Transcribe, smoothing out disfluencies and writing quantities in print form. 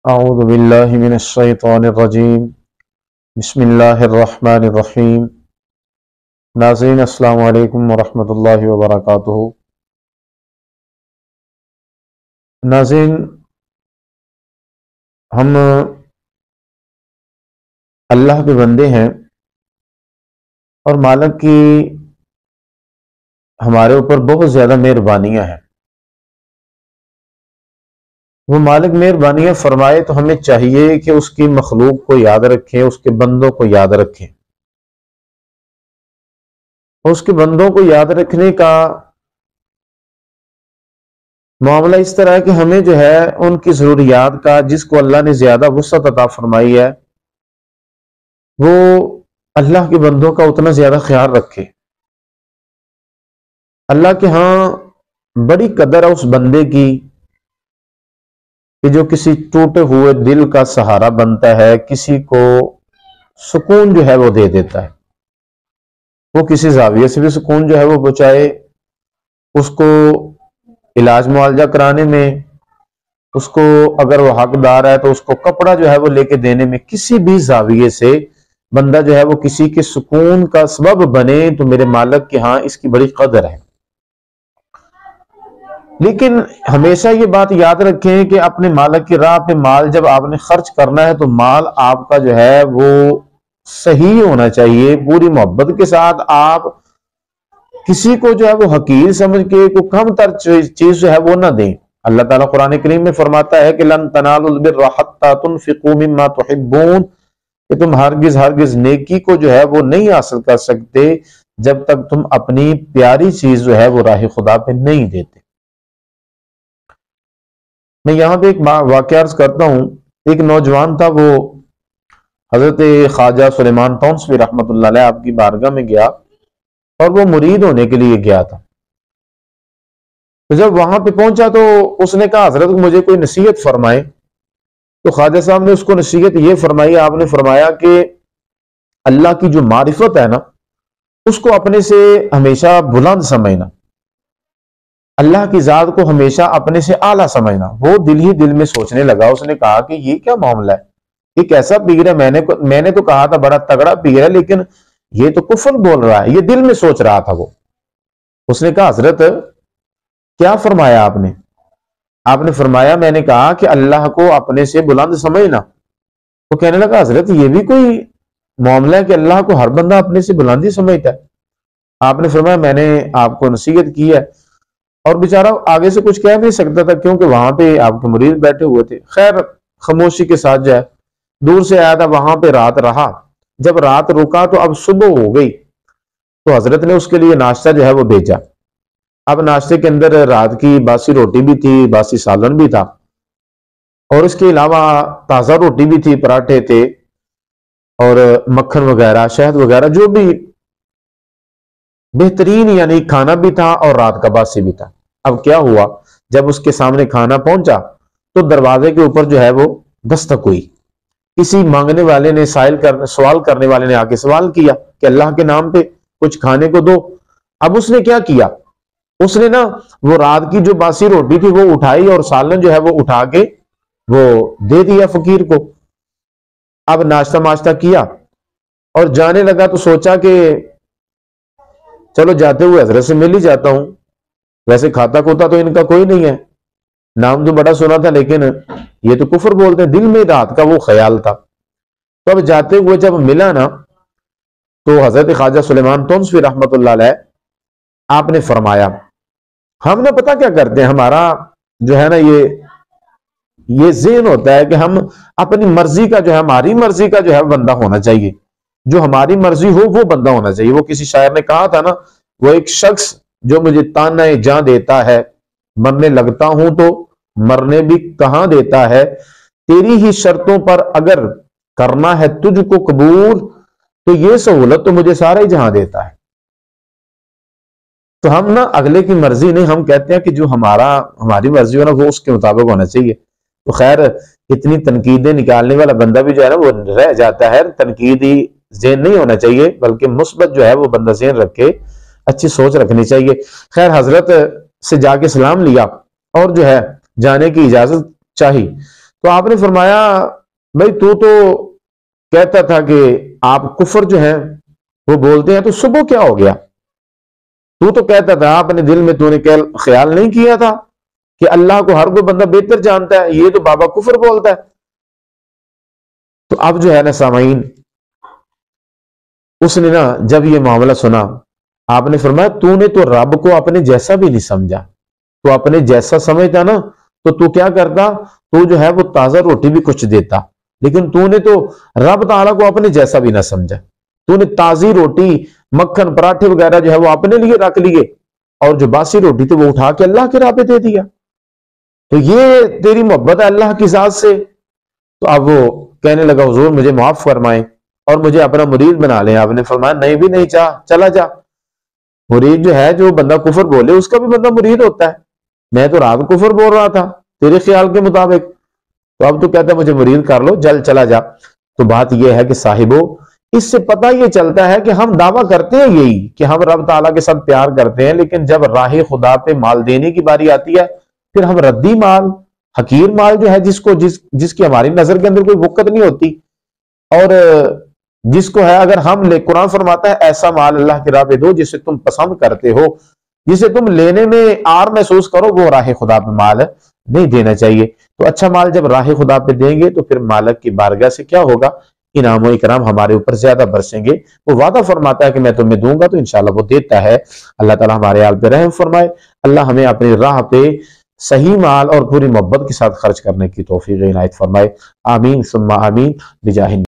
اعوذ باللہ من الشیطان الرجیم بسم اللہ الرحمن الرحیم۔ ناظرین السلام علیکم ورحمۃ اللہ وبرکاتہ۔ ناظرین، ہم اللہ کے بندے ہیں اور مالک کی ہمارے اوپر بہت زیادہ مہربانیاں ہیں۔ وہ مالک مہربانیاں فرمائے تو ہمیں چاہیے کہ اس کی مخلوق کو یاد رکھیں، اس کے بندوں کو یاد رکھیں۔ اس کے بندوں کو یاد رکھنے کا معاملہ اس طرح ہے کہ ہمیں جو ہے ان کی ضروریات کا، جس کو اللہ نے زیادہ وسعت عطا فرمائی ہے، وہ اللہ کے بندوں کا اتنا زیادہ خیال رکھے۔ اللہ کے ہاں بڑی قدر ہے اس بندے کی کہ جو کسی ٹوٹے ہوئے دل کا سہارا بنتا ہے، کسی کو سکون جو ہے وہ دے دیتا ہے۔ وہ کسی زاویے سے بھی سکون جو ہے وہ بچائے، اس کو علاج معالجہ کرانے میں، اس کو اگر وہ حقدار ہے تو اس کو کپڑا جو ہے وہ لے کے دینے میں، کسی بھی زاویے سے بندہ جو ہے وہ کسی کے سکون کا سبب بنے تو میرے مالک کے ہاں اس کی بڑی قدر ہے۔ لیکن ہمیشہ یہ بات یاد رکھیں کہ اپنے مالک کی راہ پہ مال جب آپ نے خرچ کرنا ہے تو مال آپ کا جو ہے وہ صحیح ہونا چاہیے، پوری محبت کے ساتھ۔ آپ کسی کو جو ہے وہ حقیر سمجھ کے کوئی کم تر چیز جو ہے وہ نہ دیں۔ اللہ تعالیٰ قرآن کریم میں فرماتا ہے کہ لن تنالوا البر حتى تنفقوا مما تحبون، کہ تم ہرگز نیکی کو جو ہے وہ نہیں حاصل کر سکتے جب تک تم اپنی پیاری چیز جو ہے وہ راہ خدا پہ نہیں دیتے۔ میں یہاں پہ ایک واقعہ عرض کرتا ہوں۔ ایک نوجوان تھا، وہ حضرت خواجہ سلیمان تونسوی رحمۃ اللہ علیہ آپ کی بارگاہ میں گیا اور وہ مرید ہونے کے لیے گیا تھا۔ تو جب وہاں پہ پہنچا تو اس نے کہا حضرت مجھے کوئی نصیحت فرمائے۔ تو خواجہ صاحب نے اس کو نصیحت یہ فرمائی، آپ نے فرمایا کہ اللہ کی جو معرفت ہے نا، اس کو اپنے سے ہمیشہ بلند سمجھنا، اللہ کی ذات کو ہمیشہ اپنے سے اعلیٰ سمجھنا۔ وہ دل ہی دل میں سوچنے لگا، اس نے کہا کہ یہ کیا معاملہ ہے، ایک ایسا پیر ہے، میں نے تو کہا تھا بڑا تگڑا پیر ہے، لیکن یہ تو کفر بول رہا ہے۔ یہ دل میں سوچ رہا تھا وہ۔ اس نے کہا حضرت کیا فرمایا آپ نے؟ آپ نے فرمایا میں نے کہا کہ اللہ کو اپنے سے بلند سمجھنا۔ وہ کہنے لگا حضرت یہ بھی کوئی معاملہ ہے کہ اللہ کو ہر بندہ اپنے سے بلندی سمجھتا ہے؟ آپ نے فرمایا میں نے آپ کو نصیحت کی ہے، اور بیچارہ آگے سے کچھ کہہ نہیں سکتا تھا کیونکہ وہاں پہ آپ کے مرید بیٹھے ہوئے تھے۔ خیر خاموشی کے ساتھ جو ہے دور سے آیا تھا، وہاں پہ رات رہا۔ جب رات رکا تو اب صبح ہو گئی، تو حضرت نے اس کے لیے ناشتہ جو ہے وہ بھیجا۔ اب ناشتے کے اندر رات کی باسی روٹی بھی تھی، باسی سالن بھی تھا، اور اس کے علاوہ تازہ روٹی بھی تھی، پراٹھے تھے اور مکھن وغیرہ، شہد وغیرہ، جو بھی بہترین یعنی کھانا بھی تھا اور رات کا باسی بھی تھا۔ اب کیا ہوا، جب اس کے سامنے کھانا پہنچا تو دروازے کے اوپر جو ہے وہ دستک ہوئی۔ کسی مانگنے والے نے سوال کرنے والے نے آ کے سوال کیا کہ اللہ کے نام پہ کچھ کھانے کو دو۔ اب اس نے کیا کیا، اس نے نا وہ رات کی جو باسی روٹی تھی وہ اٹھائی اور سالن جو ہے وہ اٹھا کے وہ دے دیا فقیر کو۔ اب ناشتہ ماشتہ کیا اور جانے لگا تو سوچا کہ چلو جاتے ہوئے حضرت سے مل ہی جاتا ہوں، ویسے کھاتا کھوتا تو ان کا کوئی نہیں ہے، نام تو بڑا سنا تھا لیکن یہ تو کفر بولتے ہیں۔ دل میں رات کا وہ خیال تھا۔ تو اب جاتے ہوئے جب ملا نا تو حضرت خواجہ سلیمان تونسوی رحمۃ اللہ علیہ آپ نے فرمایا، ہم نے پتہ کیا کرتے ہیں، ہمارا جو ہے نا یہ ذہن ہوتا ہے کہ ہم اپنی مرضی کا جو ہے، ہماری مرضی کا جو ہے بندہ ہونا چاہیے، جو ہماری مرضی ہو وہ بندہ ہونا چاہیے۔ وہ کسی شاعر نے کہا تھا نا، وہ ایک شخص جو مجھے تانے جاں دیتا ہے، مرنے لگتا ہوں تو مرنے بھی کہاں دیتا ہے، تیری ہی شرطوں پر اگر کرنا ہے تجھ کو قبول تو یہ سہولت تو مجھے سارا ہی جہاں دیتا ہے۔ تو ہم نا اگلے کی مرضی نہیں، ہم کہتے ہیں کہ جو ہماری مرضی ہو نا وہ اس کے مطابق ہونا چاہیے۔ تو خیر اتنی تنقیدیں نکالنے والا بندہ بھی جو ہے نا وہ رہ جاتا ہے۔ تنقیدی ذہن نہیں ہونا چاہیے، بلکہ مثبت جو ہے وہ بندہ ذہن رکھے، اچھی سوچ رکھنی چاہیے۔ خیر حضرت سے جا کے سلام لیا اور جو ہے جانے کی اجازت چاہی۔ تو آپ نے فرمایا بھائی تو کہتا تھا کہ آپ کفر جو ہے وہ بولتے ہیں، تو صبح کیا ہو گیا؟ تو کہتا تھا اپنے دل میں تو نے خیال نہیں کیا تھا کہ اللہ کو ہر کوئی بندہ بہتر جانتا ہے، یہ تو بابا کفر بولتا ہے۔ تو اب جو ہے نا سامعین، اس نے نا جب یہ معاملہ سنا، آپ نے فرمایا تو نے تو رب کو اپنے جیسا بھی نہیں سمجھا، تو اپنے جیسا سمجھتا نا تو کیا کرتا؟ تو جو ہے وہ تازہ روٹی بھی کچھ دیتا، لیکن تو نے تو رب تعالیٰ کو اپنے جیسا بھی نہ سمجھا، تو نے تازی روٹی، مکھن، پراٹھے وغیرہ جو ہے وہ اپنے لیے رکھ لیے، اور جو باسی روٹی تھی وہ اٹھا کے اللہ کے راہ پہ دے دیا۔ تو یہ تیری محبت ہے اللہ کی ذات سے؟ تو اب وہ کہنے لگا حضور مجھے معاف فرمائیں اور مجھے اپنا مرید بنا لیں۔ آپ نے فرمایا نہیں بھی نہیں چاہ، چلا جا۔ مرید جو ہے، جو بندہ کفر بولے اس کا بھی بندہ مرید ہوتا ہے۔ میں تو رات کفر بول رہا تھا تیرے خیال کے مطابق، تو اب تو کہتا ہے مجھے مرید کر لو، جل چلا جا۔ تو بات یہ ہے کہ صاحبو، اس سے پتہ یہ چلتا ہے کہ ہم دعویٰ کرتے ہیں یہی کہ ہم رب تعالیٰ کے ساتھ پیار کرتے ہیں، لیکن جب راہ خدا پہ مال دینے کی باری آتی ہے، پھر ہم ردی مال، حقیر مال جو ہے جس کی ہماری نظر کے اندر کوئی وقت نہیں ہوتی، اور جس کو ہے اگر ہم قرآن فرماتا ہے ایسا مال اللہ کی راہ پہ دو جسے تم پسند کرتے ہو، جسے تم لینے میں آر محسوس کرو، وہ راہ خدا پہ مال نہیں دینا چاہیے۔ تو اچھا مال جب راہ خدا پہ دیں گے تو پھر مالک کی بارگاہ سے کیا ہوگا؟ انعام و اکرام ہمارے اوپر زیادہ برسیں گے۔ وہ وعدہ فرماتا ہے کہ میں تمہیں دوں گا، تو انشاءاللہ وہ دیتا ہے۔ اللہ تعالیٰ ہمارے حال پہ رحم فرمائے، اللہ ہمیں اپنی راہ پہ صحیح مال اور پوری محبت کے ساتھ خرچ کرنے کی توفیق عنایت فرمائے۔ آمین ثم آمین بجاہ